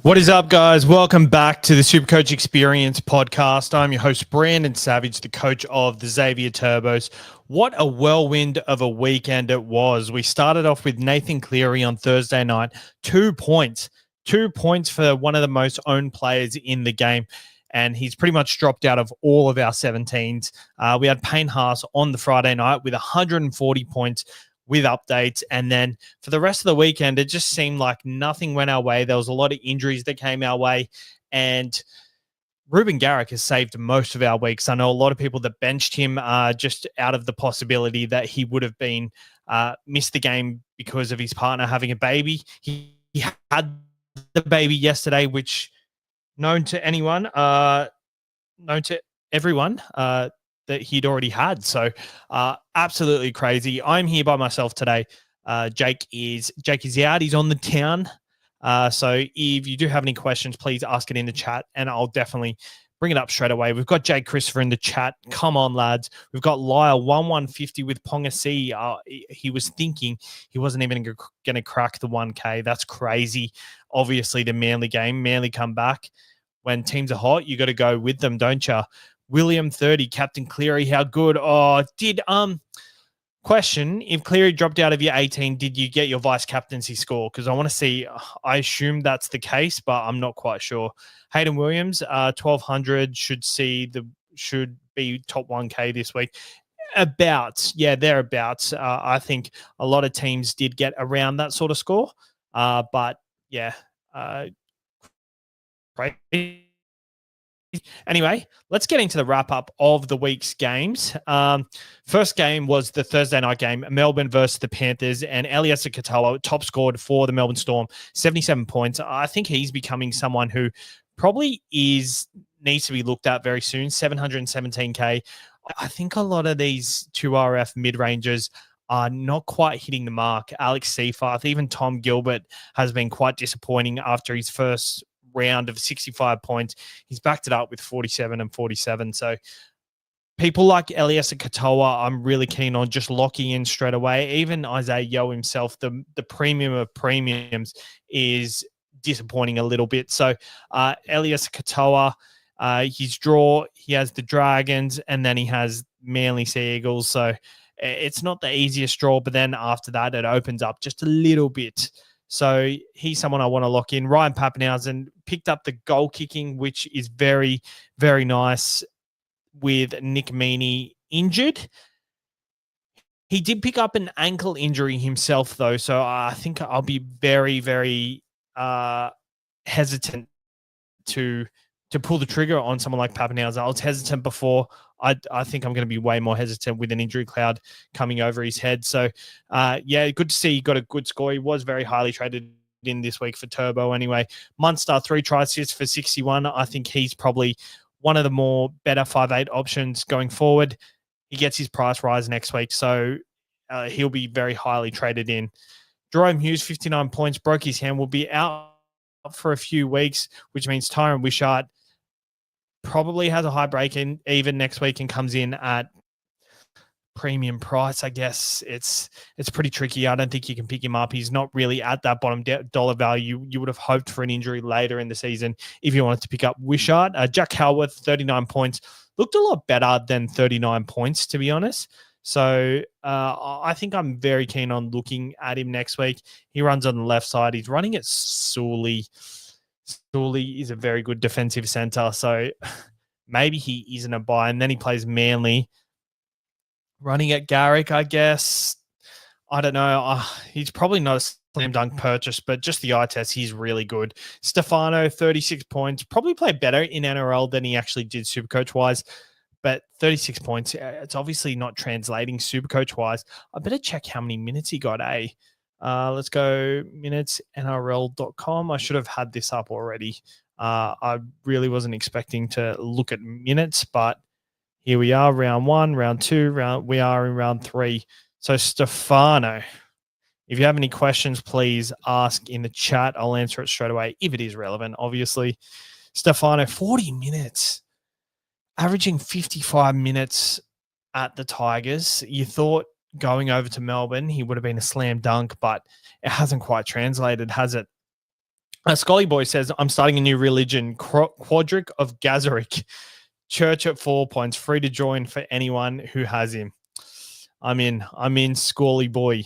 What is up, guys? Welcome back to the SuperCoach Experience podcast. I'm your host, Brandon Savage, the coach of the Xavier Turbos. What a whirlwind of a weekend it was. We started off with Nathan Cleary on Thursday night, 2 points. 2 points for one of the most owned players in the game, and he's pretty much dropped out of all of our 17s. We had Payne Haas on the Friday night with 140 points with updates. And then for the rest of the weekend, it just seemed like nothing went our way. There was a lot of injuries that came our way. And Ruben Garrick has saved most of our weeks. I know a lot of people that benched him just out of the possibility that he would have been missed the game because of his partner having a baby. He had the baby yesterday, which known to anyone, known to everyone, that he'd already had. So absolutely crazy. I'm here by myself today. Jake is out. He's on the town. So if you do have any questions, please ask it in the chat and I'll definitely bring it up straight away. We've got Jake Christopher in the chat. Come on, lads. We've got Lyle 1150 with Ponga C. He was thinking he wasn't even going to crack the 1K. That's crazy. Obviously, the Manly game. Manly come back. When teams are hot, you got to go with them, don't you? William 30, Captain Cleary, how good? Oh, question, if Cleary dropped out of your 18, did you get your vice captaincy score? Because I want to see, I assume that's the case, but I'm not quite sure. Hayden Williams, 1200 should be top 1K this week. Thereabouts. I think a lot of teams did get around that sort of score. But yeah, right. Anyway, let's get into the wrap-up of the week's games. First game was the Thursday night game, Melbourne versus the Panthers, and Eliesa Katoa top scored for the Melbourne Storm, 77 points. I think he's becoming someone who probably needs to be looked at very soon, 717K. I think a lot of these 2RF mid-rangers are not quite hitting the mark. Alex Seafarth, even Tom Gilbert has been quite disappointing after his first round of 65 points. He's backed it up with 47 and 47. So people like Eliesa Katoa, I'm really keen on just locking in straight away. Even Isaiah Yeo himself, the premium of premiums is disappointing a little bit. So Eliesa Katoa, his draw, he has the Dragons and then he has Manly Sea Eagles. So it's not the easiest draw, but then after that, it opens up just a little bit. So he's someone I want to lock in. Ryan Papenhuyzen picked up the goal kicking, which is very, very nice with Nick Meaney injured. He did pick up an ankle injury himself, though, so I think I'll be very, very hesitant to pull the trigger on someone like Papenhuyzen. I was hesitant before. I think I'm going to be way more hesitant with an injury cloud coming over his head. So, good to see he got a good score. He was very highly traded in this week for Turbo anyway. Munster, 3 try assists for 61. I think he's probably one of the more better 5'8" options going forward. He gets his price rise next week, so he'll be very highly traded in. Jerome Hughes, 59 points, broke his hand, will be out for a few weeks, which means Tyron Wishart probably has a high break in even next week and comes in at premium price. I guess it's pretty tricky. I don't think you can pick him up. He's not really at that bottom dollar value. You would have hoped for an injury later in the season if you wanted to pick up Wishart. Jack Halworth, 39 points, looked a lot better than 39 points, to be honest. So I think I'm very keen on looking at him next week. He runs on the left side. He's running at Sully. Sully is a very good defensive center, so maybe he isn't a buy. And then he plays Manly. Running at Garrick, I guess. I don't know. He's probably not a slam dunk purchase, but just the eye test, he's really good. Stefano, 36 points. Probably played better in NRL than he actually did Supercoach-wise. But 36 points, it's obviously not translating Supercoach-wise. I better check how many minutes he got, eh? Let's go minutes, NRL.com. I should have had this up already. I really wasn't expecting to look at minutes, but here we are, round 1, round 2, we are in round 3. So Stefano, if you have any questions, please ask in the chat. I'll answer it straight away if it is relevant, obviously. Stefano, 40 minutes, averaging 55 minutes at the Tigers. You thought going over to Melbourne, he would have been a slam dunk, but it hasn't quite translated, has it? Scully Boy says, I'm starting a new religion, Quadric of Gazaric. Church at 4 points, free to join for anyone who has him. I'm in, Scully Boy.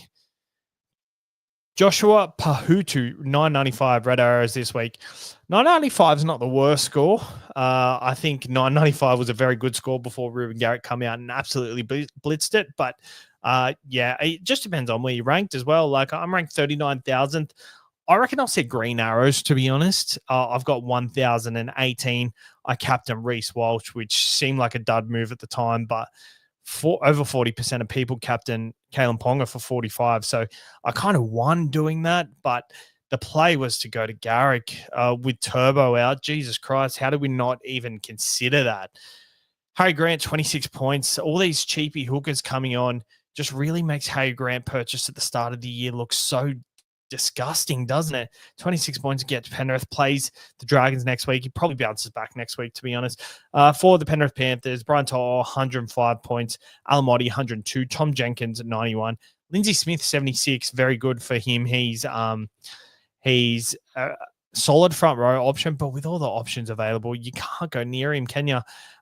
Joshua Pahutu, 995 red arrows this week. 995 is not the worst score. I think 995 was a very good score before Ruben Garrett come out and absolutely blitzed it. But yeah, it just depends on where you're ranked as well. Like I'm ranked 39,000th. I reckon I'll set green arrows, to be honest. I've got 1,018. I captain Reece Walsh, which seemed like a dud move at the time, but over 40% of people captain Kalen Ponga for 45. So I kind of won doing that, but the play was to go to Garrick with Turbo out. Jesus Christ, how did we not even consider that? Harry Grant, 26 points. All these cheapy hookers coming on just really makes Harry Grant purchase at the start of the year look so disgusting, doesn't it? 26 points against Penrith, plays the Dragons next week. He probably bounces back next week, to be honest. For the Penrith Panthers, Brian To'o, 105 points. Alamotti, 102. Tom Jenkins at 91. Lindsay Smith, 76. Very good for him. He's a solid front row option, but with all the options available, you can't go near him, can you?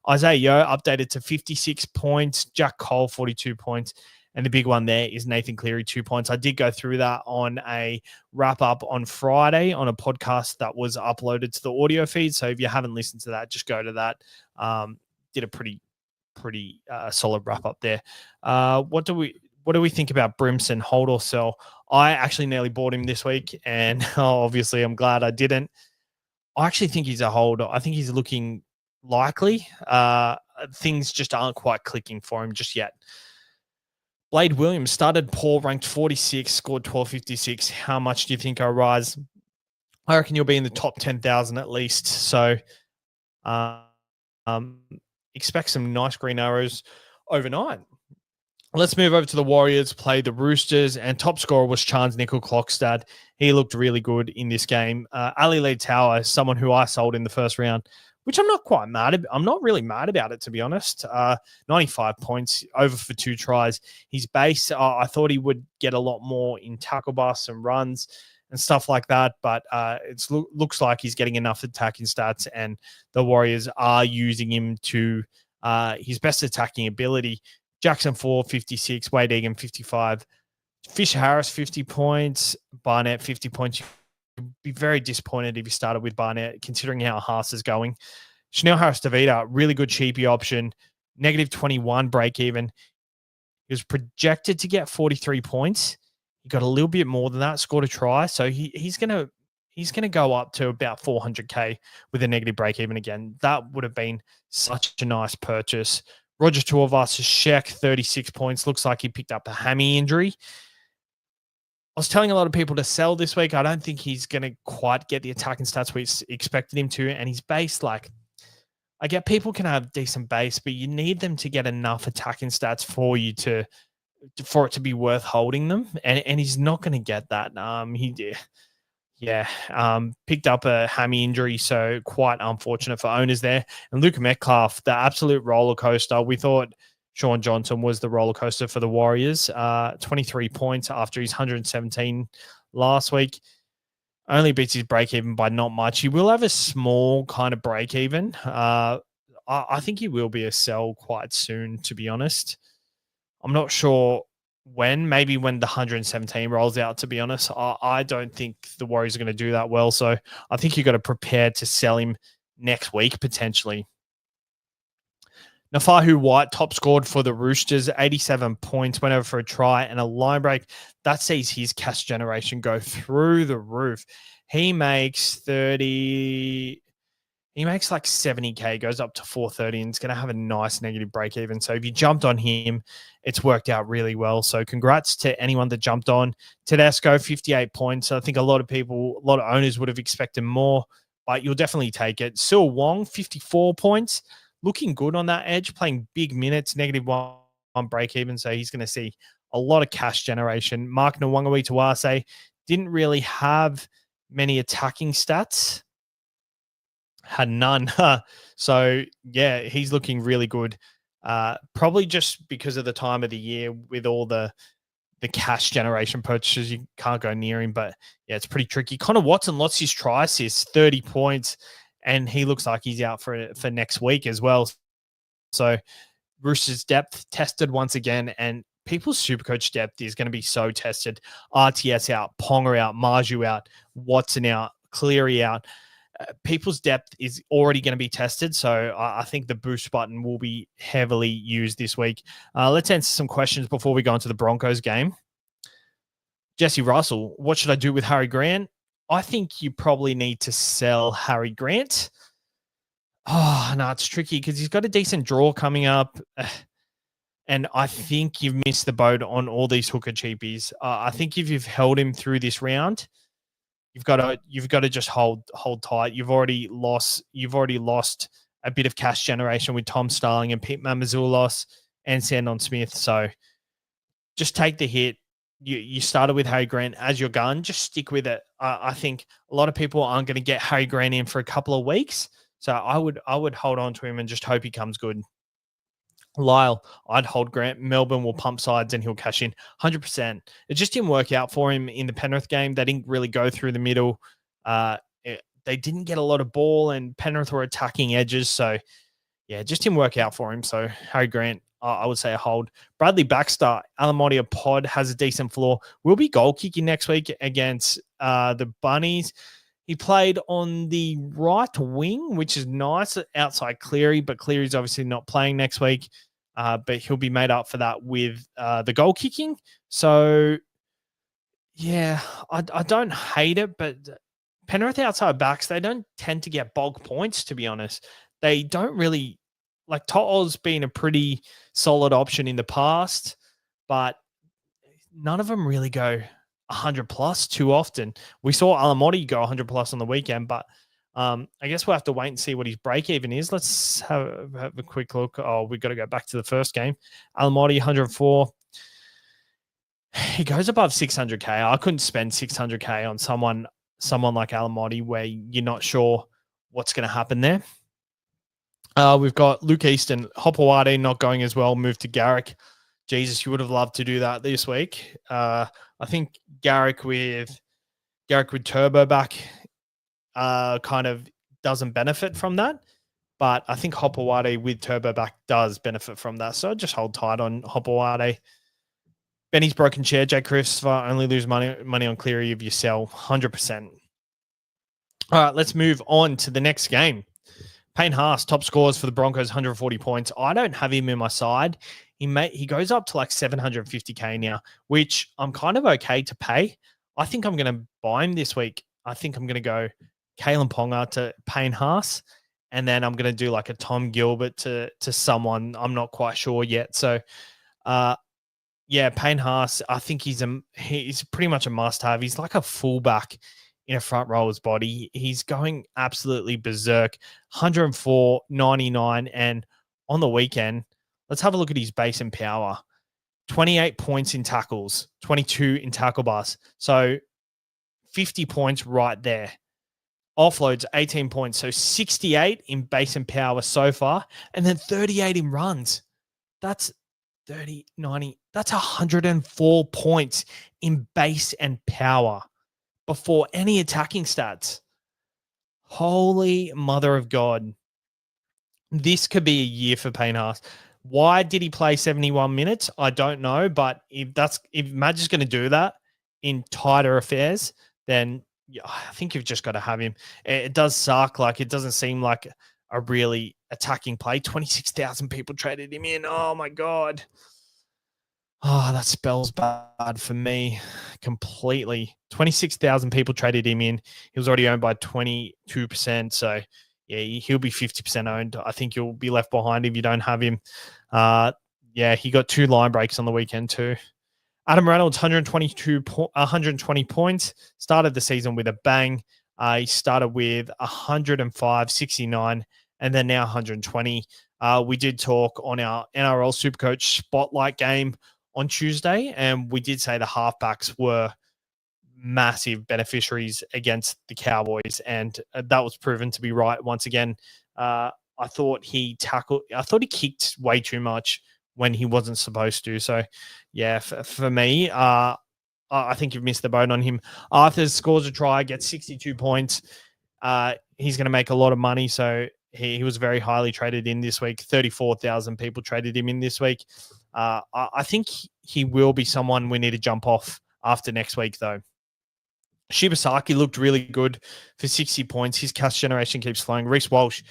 Isaiah Yeo updated to 56 points. Jack Cole, 42 points. And the big one there is Nathan Cleary, 2 points. I did go through that on a wrap up on Friday on a podcast that was uploaded to the audio feed. So if you haven't listened to that, just go to that. Did a pretty solid wrap up there. What do we think about Brimson? Hold or sell? I actually nearly bought him this week, and obviously I'm glad I didn't. I actually think he's a hold. I think he's looking likely. Things just aren't quite clicking for him just yet. Blade Williams started poor, ranked 46, scored 1256. How much do you think I'll rise? I reckon you'll be in the top 10,000 at least. So expect some nice green arrows overnight. Let's move over to the Warriors, play the Roosters, and top scorer was Chance Nickel-Klokstad. He looked really good in this game. Ali Lee Tower, someone who I sold in the first round, which I'm not quite mad at. I'm not really mad about it, to be honest. 95 points, over for 2 tries. His base, I thought he would get a lot more in tackle busts and runs and stuff like that, but it looks like he's getting enough attacking stats, and the Warriors are using him to his best attacking ability. Jackson 4, 56, Wade Egan 55, Fisher Harris 50 points, Barnett 50 points. You'd be very disappointed if you started with Barnett, considering how Haas is going. Chanel Harris-Tavita, really good cheapy option, negative 21 break even. He was projected to get 43 points. He got a little bit more than that, scored a try. So he's gonna go up to about 400K with a negative break even again. That would have been such a nice purchase. Roger Tuivasa-Sheck, 36 points. Looks like he picked up a hammy injury. I was telling a lot of people to sell this week. I don't think he's going to quite get the attacking stats we expected him to. And his base, like, I get people can have decent base, but you need them to get enough attacking stats for you for it to be worth holding them. And he's not going to get that. Picked up a hammy injury, so quite unfortunate for owners there. And Luke Metcalf, the absolute roller coaster. We thought Sean Johnson was the roller coaster for the Warriors. 23 points after his 117 last week. Only beats his break even by not much. He will have a small kind of break even. I think he will be a sell quite soon, to be honest. I'm not sure when, maybe when the 117 rolls out, to be honest. I don't think the Warriors are going to do that well. So I think you've got to prepare to sell him next week, potentially. Nafahu White, top scored for the Roosters, 87 points, went over for a try and a line break. That sees his cash generation go through the roof. He makes like 70K, goes up to 430, and it's going to have a nice negative break even. So if you jumped on him, it's worked out really well. So congrats to anyone that jumped on. Tedesco, 58 points. I think a lot of owners would have expected more, but you'll definitely take it. Sil Wong, 54 points. Looking good on that edge, playing big minutes, negative one break even. So he's going to see a lot of cash generation. Mark Nwangawitawase didn't really have many attacking stats. Had none. So, yeah, he's looking really good. Probably just because of the time of the year with all the the cash generation purchases. You can't go near him, but yeah, it's pretty tricky. Connor Watson lost his try assist, 30 points, and he looks like he's out for next week as well. So Roosters' depth tested once again, and people's Supercoach depth is going to be so tested. RTS out, Ponga out, Marju out, Watson out, Cleary out. People's depth is already going to be tested, so I think the boost button will be heavily used this week. Let's answer some questions before we go into the Broncos game. Jesse Russell, what should I do with Harry Grant? I think you probably need to sell Harry Grant. Oh, no, it's tricky because he's got a decent draw coming up. And I think you've missed the boat on all these hooker cheapies. I think if you've held him through this round, you've got to just hold tight. You've already lost a bit of cash generation with Tom Starling and Pete Mamazoulos and Sandon Smith. So just take the hit. You started with Harry Grant as your gun. Just stick with it. I think a lot of people aren't going to get Harry Grant in for a couple of weeks. So I would hold on to him and just hope he comes good. Lyle, I'd hold Grant. Melbourne will pump sides and he'll cash in 100%. It just didn't work out for him in the Penrith game. They didn't really go through the middle. They didn't get a lot of ball and Penrith were attacking edges. So, yeah, it just didn't work out for him. So, Harry Grant, I would say a hold. Bradley Baxter, Alamodia Pod has a decent floor. Will be goal kicking next week against the Bunnies. He played on the right wing, which is nice, outside Cleary, but Cleary's obviously not playing next week. But he'll be made up for that with the goal kicking. So, yeah, I don't hate it, but Penrith outside backs, they don't tend to get bulk points, to be honest. They don't really, like To'o's been a pretty solid option in the past, but none of them really go 100 plus too often. We saw Alamotti go 100 plus on the weekend, but I guess we'll have to wait and see what his break even is. Let's have a quick look. Oh, we've got to go back to the first game. Alamotti 104. He goes above 600K. I couldn't spend 600K on someone like Alamotti where you're not sure what's going to happen there. We've got Luke Easton, Hopewade not going as well, moved to Garrick. Jesus, you would have loved to do that this week. I think Garrick with Turbo back kind of doesn't benefit from that. But I think Hopewade with Turbo back does benefit from that. So just hold tight on Hopewade. Benny's broken chair, Jake Christopher, only lose money on Cleary if you sell 100%. All right, let's move on to the next game. Payne Haas, top scores for the Broncos, 140 points. I don't have him in my side. He goes up to like 750K now, which I'm kind of okay to pay. I think I'm going to buy him this week. I think I'm going to go Kalen Ponga to Payne Haas, and then I'm going to do like a Tom Gilbert to someone. I'm not quite sure yet. So, yeah, Payne Haas, I think he's pretty much a must-have. He's like a fullback in a front rower's body. He's going absolutely berserk. 104, 99, and on the weekend, let's have a look at his base and power. 28 points in tackles, 22 in tackle bus. So 50 points right there. Offloads, 18 points. So 68 in base and power so far, and then 38 in runs. That's 30, 90. That's 104 points in base and power before any attacking stats. Holy mother of God. This could be a year for Payne Haas. Why did he play 71 minutes? I don't know, but if Madge is going to do that in tighter affairs, then yeah, I think you've just got to have him. It does suck. Like, it doesn't seem like a really attacking play. 26,000 people traded him in. Oh my God. Oh, that spells bad for me completely. 26,000 people traded him in. He was already owned by 22%. So, yeah, he'll be 50% owned. I think you'll be left behind if you don't have him. Yeah, he got 2 line breaks on the weekend too. Adam Reynolds, 120 points. Started the season with a bang. He started with 105, 69, and then now 120. We did talk on our NRL SuperCoach Spotlight game on Tuesday, and we did say the halfbacks were massive beneficiaries against the Cowboys, and that was proven to be right once again. I thought he kicked way too much when he wasn't supposed to. So, yeah, for me, I think you've missed the boat on him. Arthur scores a try, gets 62 points. He's going to make a lot of money. So he was very highly traded in this week. 34,000 people traded him in this week. I think he will be someone we need to jump off after next week, though. Shibasaki looked really good for 60 points. His cash generation keeps flowing. Reece Walsh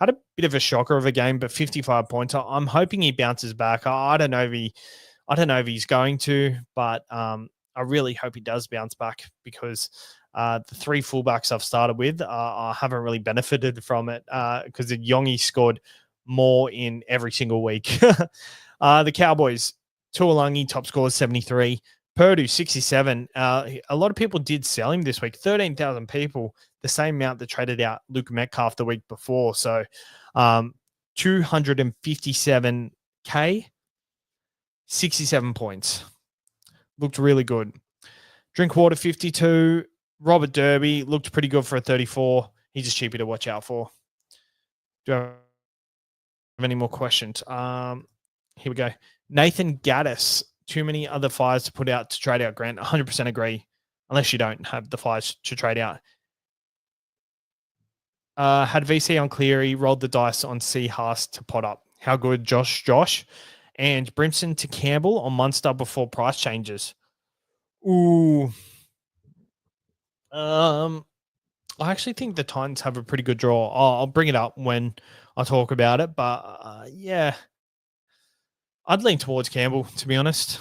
had a bit of a shocker of a game, but 55 points. I'm hoping he bounces back. I don't know if he's going to, but I really hope he does bounce back because the three fullbacks I've started with, I haven't really benefited from it because the Yongi scored more in every single week. The Cowboys, Tuolangi, top score 73. Purdue, 67. A lot of people did sell him this week. 13,000 people, the same amount that traded out Luke Metcalf the week before. So 257K, 67 points. Looked really good. Drinkwater, 52. Robert Derby looked pretty good for a 34. He's just cheaper to watch out for. Do you have any more questions? Here we go. Nathan Gaddis. Too many other fires to put out to trade out, Grant. 100% agree, unless you don't have the fires to trade out. Had VC on Cleary, rolled the dice on C. Haas to pot up. How good, Josh. And Brimson to Campbell on Munster before price changes. Ooh. I actually think the Titans have a pretty good draw. I'll bring it up when I talk about it, but yeah. I'd lean towards Campbell, to be honest.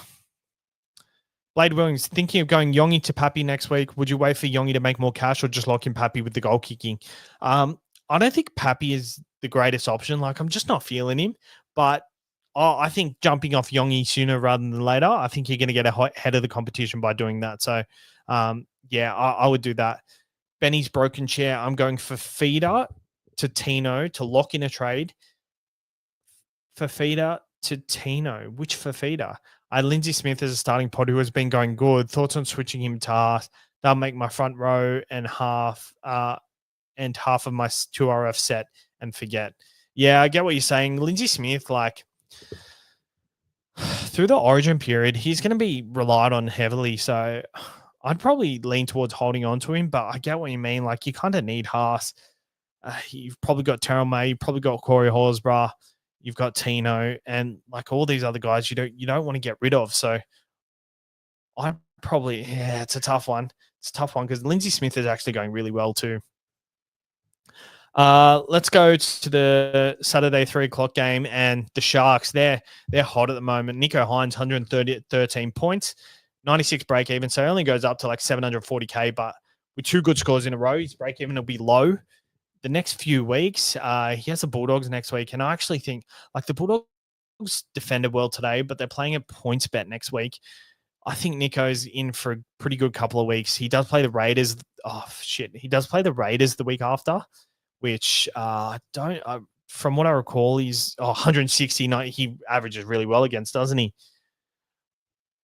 Blade Williams, thinking of going Yongi to Pappy next week. Would you wait for Yongi to make more cash or just lock in Pappy with the goal kicking? I don't think Pappy is the greatest option. Like, I'm just not feeling him. But I think jumping off Yongi sooner rather than later, I think you're going to get ahead of the competition by doing that. So, yeah, I would do that. Benny's broken chair. I'm going for Feeder to Tino to lock in a trade. Fafita to Tino. Which Fafita? I had Lindsay Smith as a starting pod who has been going good. Thoughts on switching him to Haas? That'll make my front row and half of my 2RF set and forget. Yeah, I get what you're saying. Lindsay Smith, like through the origin period, he's going to be relied on heavily. So I'd probably lean towards holding on to him, but I get what you mean. Like you kind of need Haas. You've probably got Terrell May, you've probably got Corey Horsburgh. You've got Tino and like all these other guys you don't want to get rid of. So I probably, it's a tough one. It's a tough one because Lindsay Smith is actually going really well too. Let's go to the Saturday 3:00 game and the Sharks. They're hot at the moment. Nico Hines, 13 points, 96 break even. So it only goes up to like 740K, but with two good scores in a row, his break even will be low. The next few weeks, he has the Bulldogs next week. And I actually think like the Bulldogs defended well today, but they're playing at points bet next week. I think Nico's in for a pretty good couple of weeks. He does play the Raiders. Oh, shit. He does play the Raiders the week after, which from what I recall, he's 160. He averages really well against, doesn't he?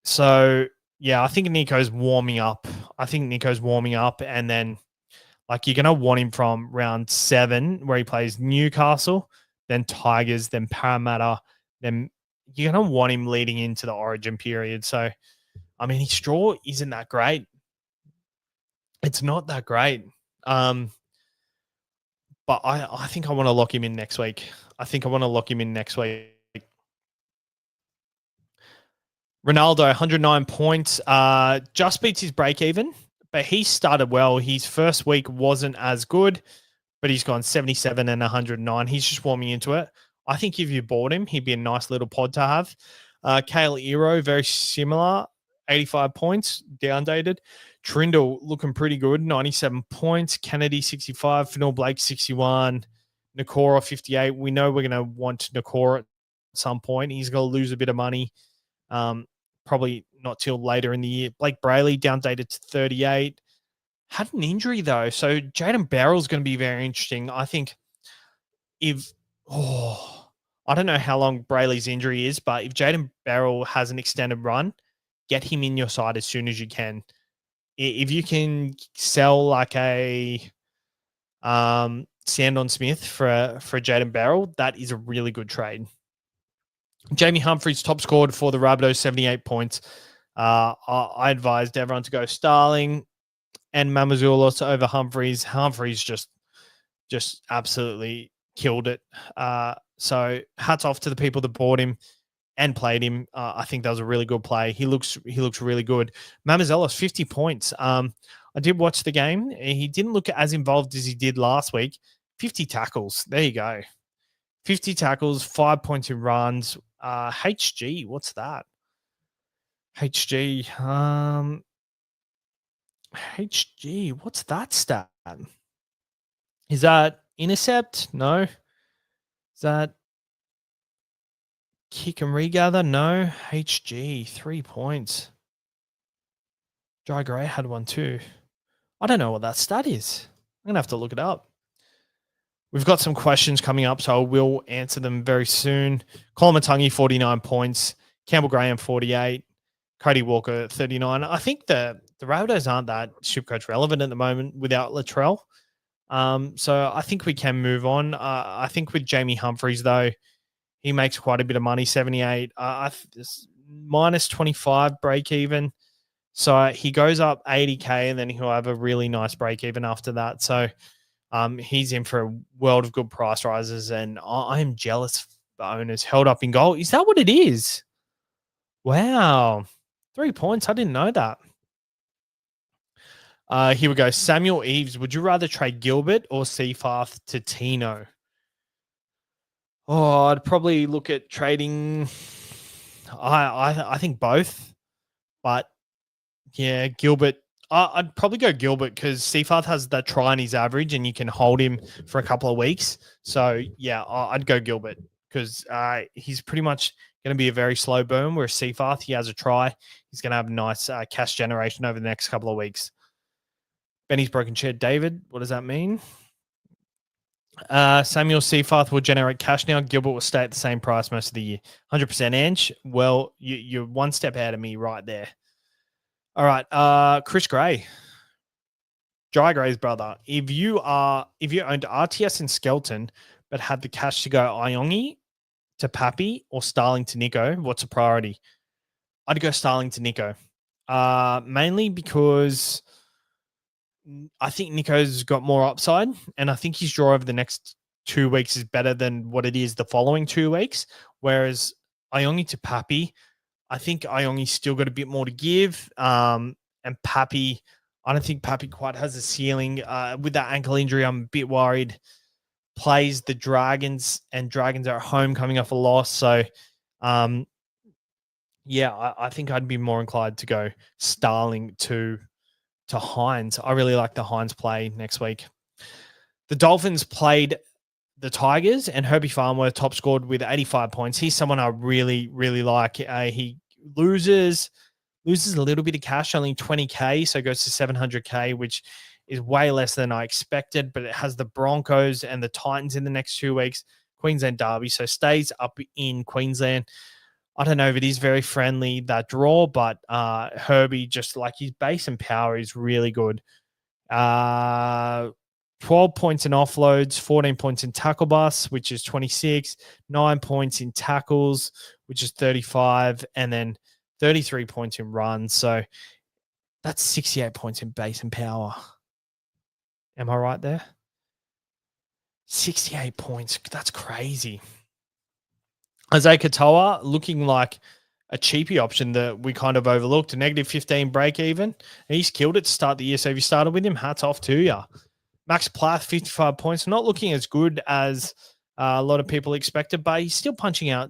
So, yeah, I think Nico's warming up. And then like you're going to want him from round 7 where he plays Newcastle, then Tigers, then Parramatta. Then you're going to want him leading into the origin period. So, I mean, his draw isn't that great. It's not that great. But I think I want to lock him in next week. Ronaldo, 109 points. Just beats his break even. But he started well. His first week wasn't as good, but he's gone 77 and 109. He's just warming into it. I think if you bought him, he'd be a nice little pod to have. Kale Ero, very similar, 85 points, downdated. Trindle looking pretty good, 97 points. Kennedy, 65. Fennell Blake, 61. Nakora, 58. We know we're going to want Nakora at some point. He's going to lose a bit of money. Probably not till later in the year. Blake Brayley downdated to 38. Had an injury though, so Jaden Barrell's going to be very interesting. I think I don't know how long Brayley's injury is, but if Jaden Barrell has an extended run, get him in your side as soon as you can. If you can sell like a Sandon Smith for Jaden Barrell, that is a really good trade. Jamie Humphries top scored for the Rabbitohs, 78 points. I advised everyone to go Starling and Mamazoulos over Humphries. Humphries just absolutely killed it. So hats off to the people that bought him and played him. I think that was a really good play. He looks really good. Mamazoulos, 50 points. I did watch the game. He didn't look as involved as he did last week. 50 tackles. There you go. 50 tackles, 5 points in runs. HG, what's that? HG, HG, what's that stat? Is that intercept? No. Is that kick and regather? No. HG, 3 points. Dry Gray had one too. I don't know what that stat is. I'm going to have to look it up. We've got some questions coming up, so I will answer them very soon. Colin Matungi, 49 points. Campbell Graham, 48. Cody Walker, 39. I think the Rabbitohs aren't that SuperCoach relevant at the moment without Latrell. So I think we can move on. I think with Jamie Humphries, though, he makes quite a bit of money, 78. Minus 25 break even. So he goes up 80K and then he'll have a really nice break even after that. So he's in for a world of good price rises, and I am jealous for owners held up in goal. Is that what it is? Wow. 3 points. I didn't know that. Here we go. Samuel Eves. Would you rather trade Gilbert or Seafarth to Tino? Oh, I'd probably look at trading. I think both, but yeah, Gilbert. I'd probably go Gilbert because Seafarth has that try in his average, and you can hold him for a couple of weeks. So yeah, I'd go Gilbert because he's pretty much going to be a very slow burn. Whereas Seafarth, he has a try. He's going to have nice cash generation over the next couple of weeks. Benny's broken chair. David, what does that mean? Samuel Seafarth will generate cash now. Gilbert will stay at the same price most of the year. 100% Ange. Well, you're one step ahead of me right there. All right. Chris Gray. Jai Gray's brother. If you owned RTS and Skelton, but had the cash to go Iongi to Pappy or Starling to Nico, what's a priority? I'd go Starling to Nico. Mainly because I think Nico's got more upside, and I think his draw over the next 2 weeks is better than what it is the following 2 weeks. Whereas Iongi to Pappy, I think Iongi's still got a bit more to give. And Pappy, I don't think Pappy quite has a ceiling. With that ankle injury, I'm a bit worried. Plays the Dragons, and Dragons are at home coming off a loss. So, yeah, I think I'd be more inclined to go Starling to Hines. I really like the Hines play next week. The Dolphins played the Tigers, and Herbie Farnworth top scored with 85 points. He's someone I really, really like. He loses a little bit of cash, only 20K, so goes to 700K, which is way less than I expected, but it has the Broncos and the Titans in the next 2 weeks, Queensland Derby, so stays up in Queensland. I don't know if it is very friendly, that draw, but Herbie, just like his base and power is really good. 12 points in offloads, 14 points in tackle bus, which is 26, 9 points in tackles, which is 35, and then 33 points in runs. So that's 68 points in base and power. Am I right there? 68 points. That's crazy. Isaiah Katoa looking like a cheapy option that we kind of overlooked. A negative 15 break even. He's killed it to start the year. So if you started with him, hats off to you. Max Plath, 55 points. Not looking as good as a lot of people expected, but he's still punching out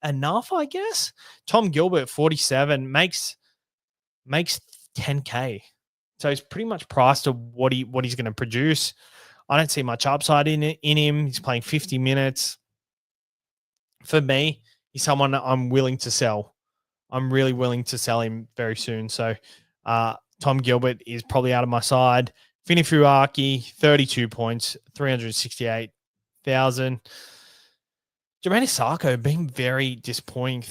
enough, I guess. Tom Gilbert, 47, makes 10K. So he's pretty much priced to what he's going to produce. I don't see much upside in him. He's playing 50 minutes. For me, he's someone I'm willing to sell. I'm really willing to sell him very soon. So Tom Gilbert is probably out of my side. Fini Fuaki, 32 points, 368,000. Jermaine Sarko being very disappointing.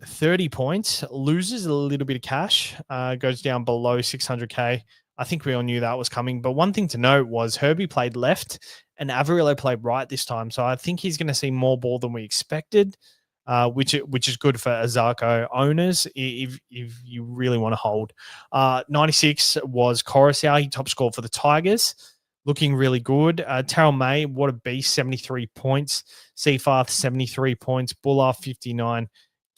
30 points, loses a little bit of cash, goes down below 600K. I think we all knew that was coming. But one thing to note was Herbie played left and Averillo played right this time. So I think he's going to see more ball than we expected. which is good for Azarko owners if you really want to hold. 96 was Coruscant. He top scored for the Tigers, looking really good. Terrell May, what a beast, 73 points. Seafarth, 73 points. Buller, 59.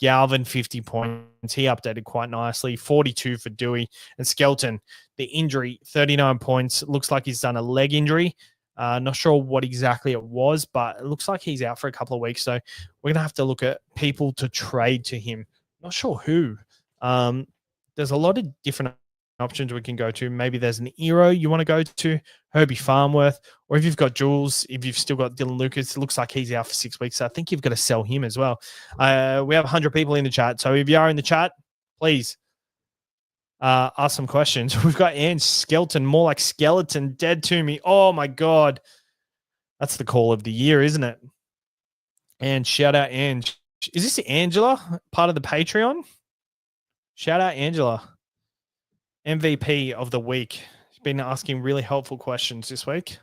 Galvin, 50 points. He updated quite nicely. 42 for Dewey. And Skelton, the injury, 39 points. Looks like he's done a leg injury. Not sure what exactly it was, but it looks like he's out for a couple of weeks. So we're going to have to look at people to trade to him. Not sure who. There's a lot of different options we can go to. Maybe there's an Eero you want to go to, Herbie Farmworth, or if you've got Jules, if you've still got Dylan Lucas, it looks like he's out for 6 weeks. So I think you've got to sell him as well. We have 100 people in the chat. So if you are in the chat, please ask some questions. We've got Ange Skelton, more like skeleton, dead to me. Oh my God. That's the call of the year, isn't it? And shout out Ange. Is this Angela, part of the Patreon? Shout out Angela. MVP of the week. She's been asking really helpful questions this week.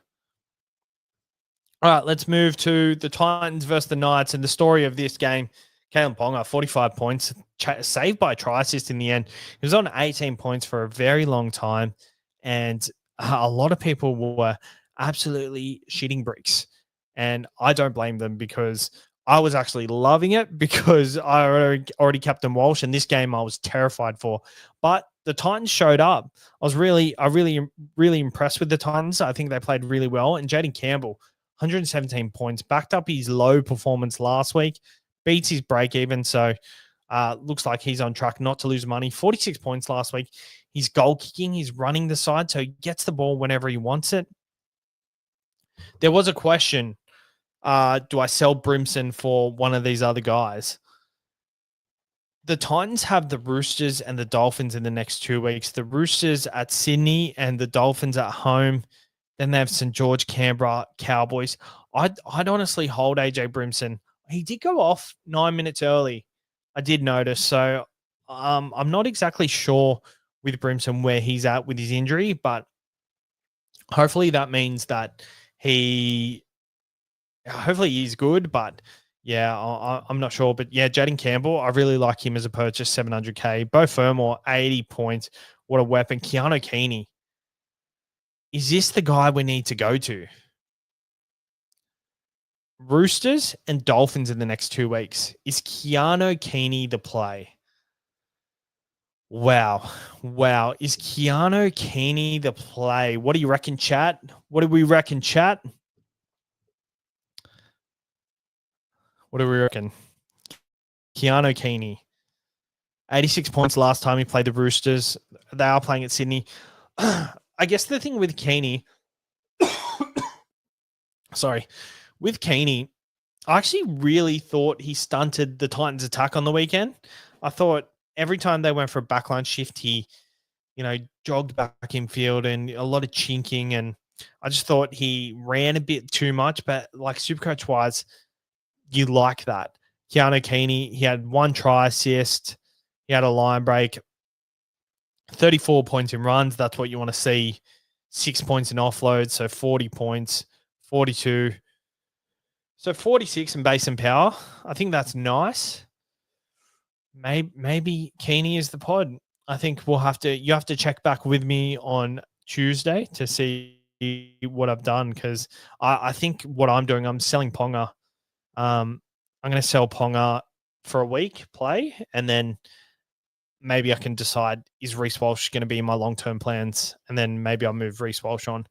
All right, let's move to the Titans versus the Knights and the story of this game. Kalen Ponga, 45 points, saved by a try assist in the end. He was on 18 points for a very long time, and a lot of people were absolutely shitting bricks. And I don't blame them because I was actually loving it because I already captain Walsh, and this game I was terrified for. But the Titans showed up. I was really impressed with the Titans. I think they played really well. And Jaden Campbell, 117 points, backed up his low performance last week, beats his break even. So looks like he's on track not to lose money. 46 points last week. He's goal kicking. He's running the side. So he gets the ball whenever he wants it. There was a question. Do I sell Brimson for one of these other guys? The Titans have the Roosters and the Dolphins in the next 2 weeks. The Roosters at Sydney and the Dolphins at home. Then they have St. George, Canberra, Cowboys. I'd honestly hold AJ Brimson. He did go off 9 minutes early. I did notice. So I'm not exactly sure with Brimson where he's at with his injury, but hopefully that means that hopefully he's good, but yeah, I'm not sure. But yeah, Jaden Campbell, I really like him as a purchase, 700K. Bo Fermor, 80 points. What a weapon. Keanu Keeney. Is this the guy we need to go to? Roosters and Dolphins in the next 2 weeks. Is Keanu Keeney the play? Wow. Is Keanu Keeney the play? What do you reckon, chat? What do we reckon, chat? What do we reckon? Keanu Keeney. 86 points last time he played the Roosters. They are playing at Sydney. I guess the thing with Keeney, with Keeney, I actually really thought he stunted the Titans' attack on the weekend. I thought every time they went for a backline shift, he, jogged back in field and a lot of chinking. And I just thought he ran a bit too much, but like Supercoach wise, you like that. Keanu Keeney, he had 1 try assist. He had a line break. 34 points in runs. That's what you want to see. 6 points in offload. So 40 points, 42. So 46 in base and power. I think that's nice. Maybe Keeney is the pod. I think you have to check back with me on Tuesday to see what I've done. Cause I think what I'm doing, I'm selling Ponga. I'm going to sell Ponga for a week play, and then maybe I can decide, is Reece Walsh going to be in my long-term plans? And then maybe I'll move Reece Walsh on.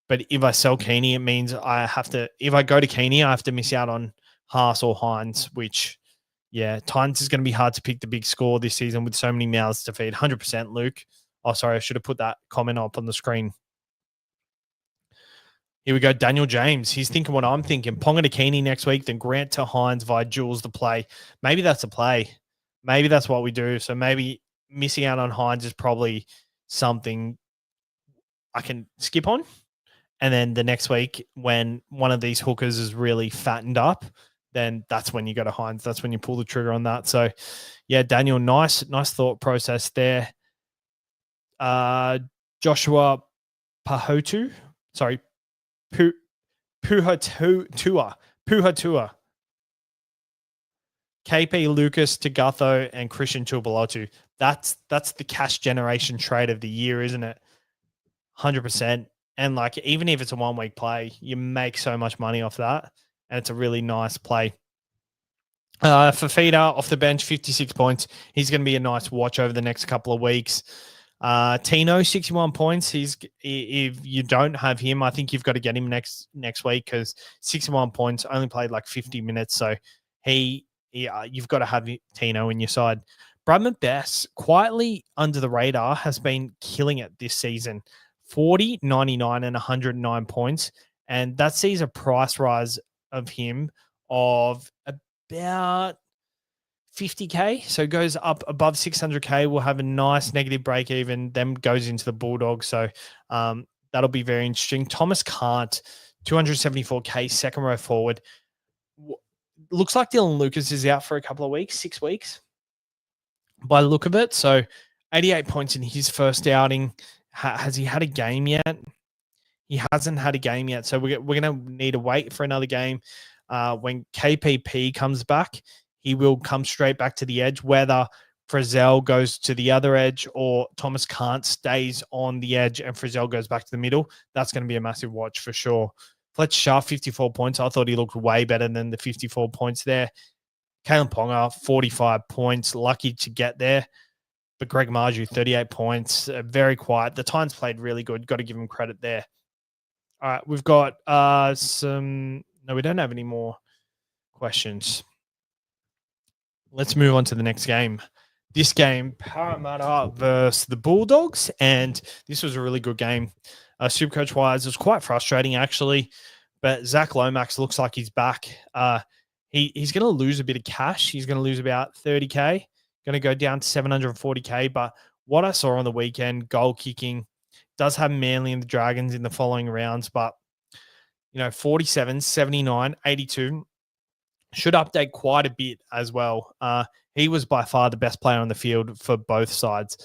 But if I sell Keeney, it means if I go to Keeney, I have to miss out on Haas or Hines, which, yeah, Titans is going to be hard to pick the big score this season with so many mouths to feed. 100%, Luke. Oh, sorry, I should have put that comment up on the screen. Here we go. Daniel James. He's thinking what I'm thinking. Ponga to Keeney next week, then Grant to Hines via Jules to play. Maybe that's a play. Maybe that's what we do. So maybe missing out on Hines is probably something I can skip on. And then the next week, when one of these hookers is really fattened up, then that's when you go to Hines. That's when you pull the trigger on that. So, yeah, Daniel, nice thought process there. Joshua Pahotu. Sorry, Puhatua. KP, Lucas, Tagatho, and Christian Tuipulotu. That's the cash generation trade of the year, isn't it? 100%. And like, even if it's a 1 week play, you make so much money off that. And it's a really nice play. Fafita off the bench, 56 points. He's going to be a nice watch over the next couple of weeks. Tino, 61 points. If you don't have him, I think you've got to get him next week, because 61 points, only played like 50 minutes. So you've got to have Tino in your side. Bradman Best, quietly under the radar, has been killing it this season. 40, 99, and 109 points. And that sees a price rise of him of about 50K. So goes up above 600K. We'll have a nice negative break even, then goes into the Bulldogs. So that'll be very interesting. Thomas Cant, 274K, second row forward. Looks like Dylan Lucas is out for a couple of weeks, 6 weeks by the look of it. So 88 points in his first outing. Has he had a game yet? He hasn't had a game yet. So we're going to need to wait for another game. When KPP comes back, he will come straight back to the edge, whether Frizzell goes to the other edge or Thomas Cant stays on the edge and Frizzell goes back to the middle. That's going to be a massive watch for sure. Fletcher Sharp, 54 points. I thought he looked way better than the 54 points there. Kalen Ponga, 45 points. Lucky to get there. But Greg Marju, 38 points. Very quiet. The Titans played really good. Got to give him credit there. All right, we've got some... No, we don't have any more questions. Let's move on to the next game. This game, Parramatta versus the Bulldogs, and this was a really good game. Supercoach-wise, it was quite frustrating, actually, but Zach Lomax looks like he's back. He's going to lose a bit of cash. He's going to lose about 30K, going to go down to 740K, but what I saw on the weekend, goal kicking, does have Manly and the Dragons in the following rounds, but 47, 79, 82 should update quite a bit as well. He was by far the best player on the field for both sides.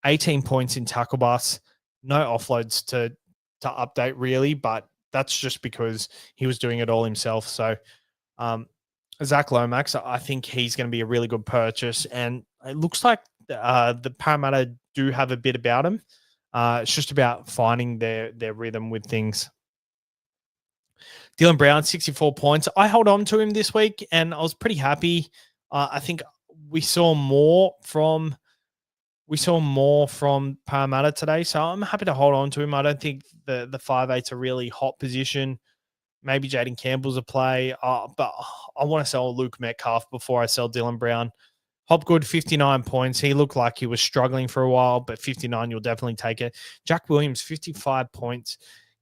18 points in tackle bus, no offloads to update really, but that's just because he was doing it all himself. So Zach Lomax, I think he's going to be a really good purchase, and it looks like the Parramatta do have a bit about him. It's just about finding their rhythm with things. Dylan Brown, 64 points. I held on to him this week, and I was pretty happy. I think we saw more from Parramatta today, so I'm happy to hold on to him. I don't think the 5'8's a really hot position. Maybe Jaden Campbell's a play, but I want to sell Luke Metcalf before I sell Dylan Brown. Hopgood, 59 points. He looked like he was struggling for a while, but 59, you'll definitely take it. Jack Williams, 55 points.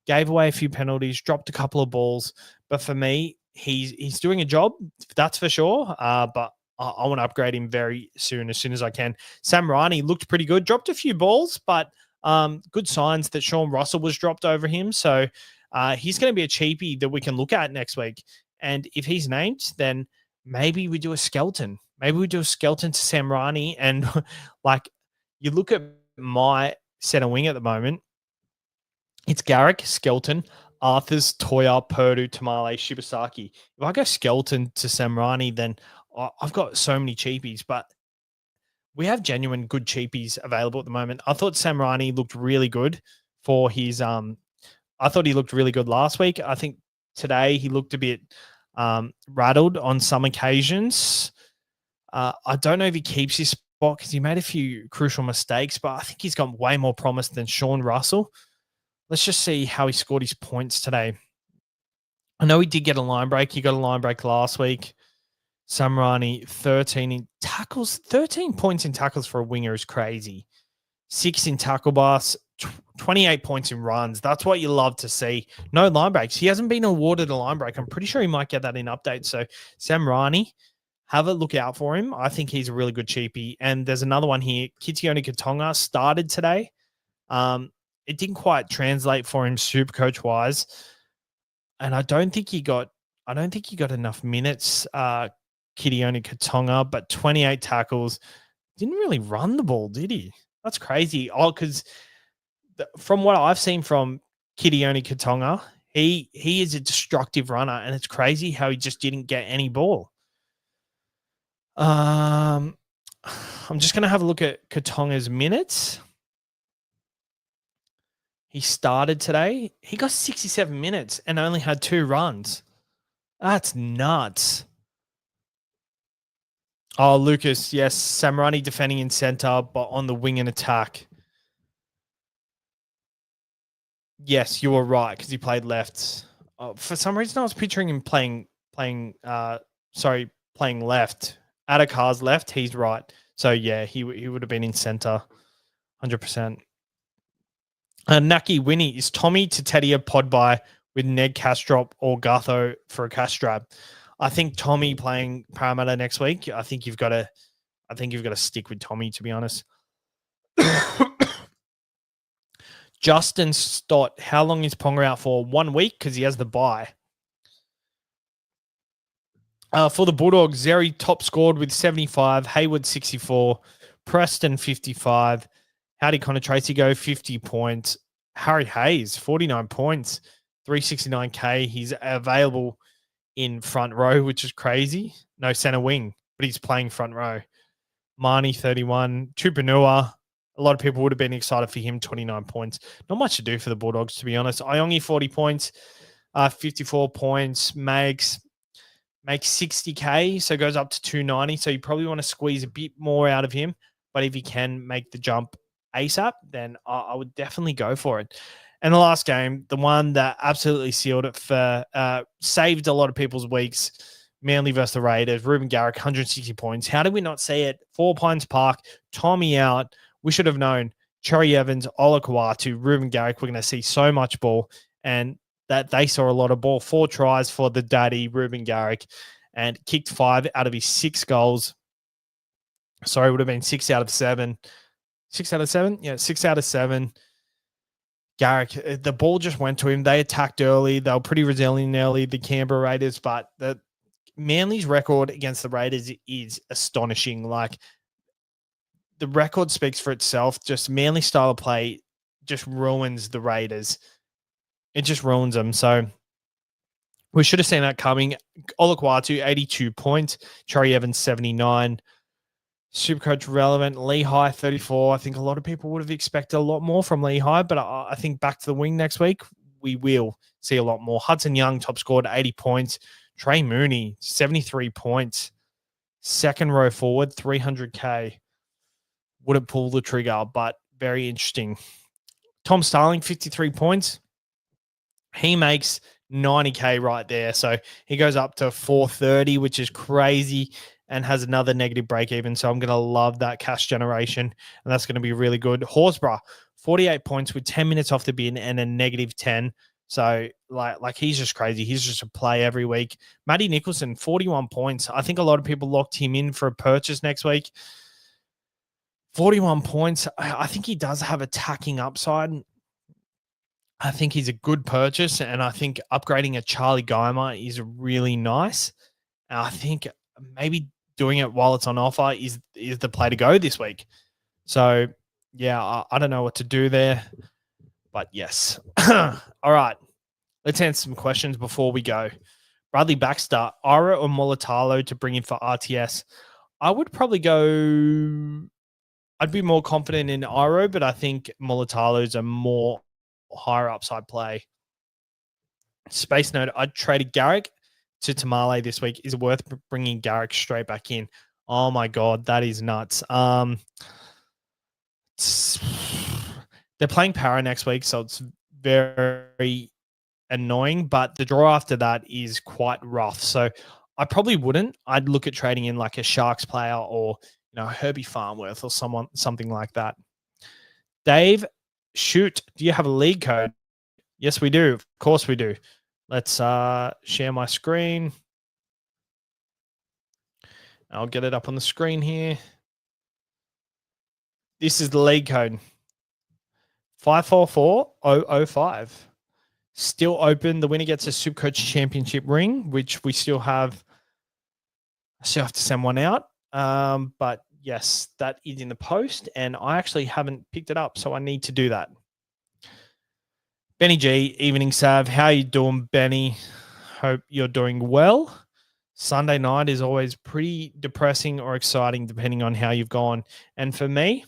Gave away a few penalties, dropped a couple of balls. But for me, he's doing a job, that's for sure. But I want to upgrade him very soon, as soon as I can. Sam Rani looked pretty good. Dropped a few balls, but good signs that Sean Russell was dropped over him. So he's going to be a cheapie that we can look at next week. And if he's named, then maybe we do a skeleton. Maybe we do a skeleton to Sam Rani. And like, you look at my center wing at the moment, it's Garrick, Skelton, Arthurs, Toya, Purdue, Tamale, Shibasaki. If I go Skelton to Samrani, then I've got so many cheapies, but we have genuine good cheapies available at the moment. I thought Samrani looked really good for his I thought he looked really good last week. I think today he looked a bit rattled on some occasions. I don't know if he keeps his spot because he made a few crucial mistakes, but I think he's got way more promise than Sean Russell. Let's just see how he scored his points today. I know he did get a line break. He got a line break last week. Samrani, 13 in tackles. 13 points in tackles for a winger is crazy. 6 in tackle bus, 28 points in runs. That's what you love to see. No line breaks. He hasn't been awarded a line break. I'm pretty sure he might get that in updates. So Samrani, have a look out for him. I think he's a really good cheapie. And there's another one here. Kitione Katonga started today. It didn't quite translate for him Supercoach wise. And I don't think he got enough minutes, Kitione Katonga, but 28 tackles. Didn't really run the ball, did he? That's crazy. Oh, because from what I've seen from Kitione Katonga, he is a destructive runner, and it's crazy how he just didn't get any ball. I'm just going to have a look at Katonga's minutes. He started today. He got 67 minutes and only had 2 runs. That's nuts. Oh, Lucas, yes. Samarani defending in center, but on the wing and attack. Yes, you were right because he played left. For some reason, I was picturing him playing left. Atakar's left. He's right. So yeah, he would have been in center, 100%. Naki Winnie, is Tommy Tatedia pod by with Ned Castrop or Gutho for a Castrap? I think Tommy playing Parramatta next week. I think you've got to stick with Tommy, to be honest. Justin Stott, how long is Ponga out for? 1 week because he has the bye. For the Bulldogs, Zeri top scored with 75, Hayward 64, Preston 55. How did Connor Tracy go? 50 points. Harry Hayes, 49 points, 369K. He's available in front row, which is crazy. No center wing, but he's playing front row. Marnie, 31. Tupanua, a lot of people would have been excited for him, 29 points. Not much to do for the Bulldogs, to be honest. Iongi, 40 points, 54 points. Makes 60K, so goes up to 290. So you probably want to squeeze a bit more out of him. But if he can make the jump ASAP, then I would definitely go for it. And the last game, the one that absolutely sealed it for, saved a lot of people's weeks, Manly versus the Raiders, Ruben Garrick, 160 points. How did we not see it? 4 Pines Park, Tommy out. We should have known. Cherry Evans, Ola Kawatu, Ruben Garrick, we're going to see so much ball. And that they saw a lot of ball. 4 tries for the daddy, Ruben Garrick, and kicked 5 out of his 6 goals. Sorry, it would have been 6 out of 7. 6 out of 7? Yeah, 6 out of 7. Garrick, the ball just went to him. They attacked early. They were pretty resilient early, the Canberra Raiders, but the Manly's record against the Raiders is astonishing. Like, the record speaks for itself. Just Manly style of play just ruins the Raiders. It just ruins them. So we should have seen that coming. Olakwatu, 82 points. Cherry Evans, 79. Supercoach relevant. Lehigh, 34. I think a lot of people would have expected a lot more from Lehigh, but I think back to the wing next week, we will see a lot more. Hudson Young, top scored, 80 points. Trey Mooney, 73 points. Second row forward, 300K. Wouldn't pull the trigger, but very interesting. Tom Starling, 53 points. He makes 90K right there. So he goes up to 430, which is crazy, and has another negative break even. So I'm going to love that cash generation, and that's going to be really good. Horsburgh, 48 points with 10 minutes off the bin and a negative 10. So like he's just crazy. He's just a play every week. Matty Nicholson, 41 points. I think a lot of people locked him in for a purchase next week. 41 points. I think he does have attacking upside. I think he's a good purchase, and I think upgrading a Charlie Geimer is really nice. And I think maybe doing it while it's on offer is the play to go this week. So, yeah, I don't know what to do there, but yes. All right, let's answer some questions before we go. Bradley Baxter, Ira or Molitalo to bring in for RTS? I would probably go. I'd be more confident in Iro, but I think Molitalo's a more higher upside play. Space Note, I'd traded Garrick to Tamale this week. Is it worth bringing Garrick straight back in? Oh my God, that is nuts. They're playing Para next week, so it's very annoying, but the draw after that is quite rough. So I probably wouldn't. I'd look at trading in like a Sharks player or Herbie Farmworth or something like that. Dave, shoot, do you have a league code? Yes, we do. Of course we do. Let's share my screen. I'll get it up on the screen here. This is the league code. 544005. Still open. The winner gets a SuperCoach Championship ring, which we still have. I still have to send one out. But yes, that is in the post, and I actually haven't picked it up, so I need to do that. Benny G, evening Sav. How you doing, Benny? Hope you're doing well. Sunday night is always pretty depressing or exciting depending on how you've gone. And for me,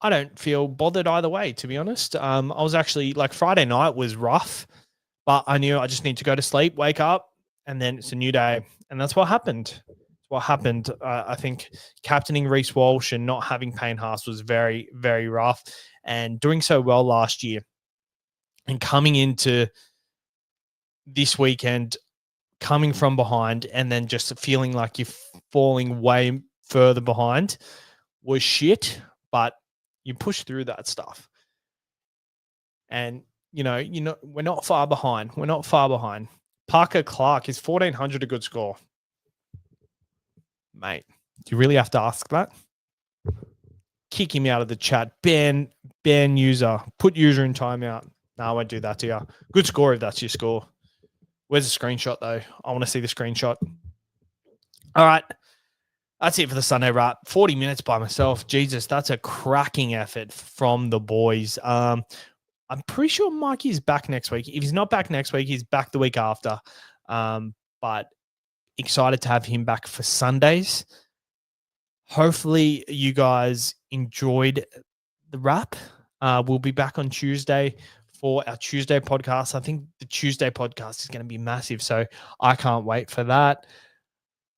I don't feel bothered either way, to be honest. I was actually like Friday night was rough, but I knew I just need to go to sleep, wake up, and then it's a new day. And that's what happened. What happened. I think captaining Reece Walsh and not having Payne Haas was very, very rough. And doing so well last year and coming into this weekend, coming from behind and then just feeling like you're falling way further behind was shit, but you push through that stuff. And we're not far behind. We're not far behind. Parker Clark is 1,400 a good score. Mate, do you really have to ask that? Kick him out of the chat. Ban user. Put user in timeout. No, I won't do that to you. Good score if that's your score. Where's the screenshot, though? I want to see the screenshot. All right. That's it for the Sunday wrap. 40 minutes by myself. Jesus, that's a cracking effort from the boys. I'm pretty sure Mikey's back next week. If he's not back next week, he's back the week after. But excited to have him back for Sundays. Hopefully you guys enjoyed the wrap. We'll be back on Tuesday for our Tuesday podcast. I think the Tuesday podcast is going to be massive, so I can't wait for that.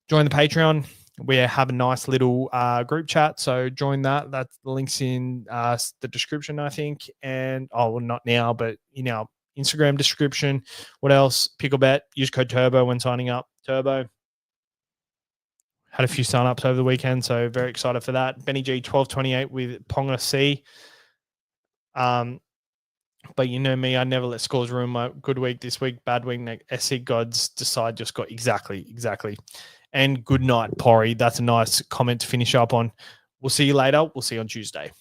Join the Patreon. We have a nice little group chat, so join that. That's the links in the description, I think. And not now, but in our Instagram description. What else? Picklebet. Use code Turbo when signing up. Turbo. Had a few sign-ups over the weekend, so very excited for that. Benny G 1228 with Ponga C. But you know me, I never let scores ruin my good week this week, bad week next. SC Gods decide just got exactly. And good night, Porry. That's a nice comment to finish up on. We'll see you later. We'll see you on Tuesday.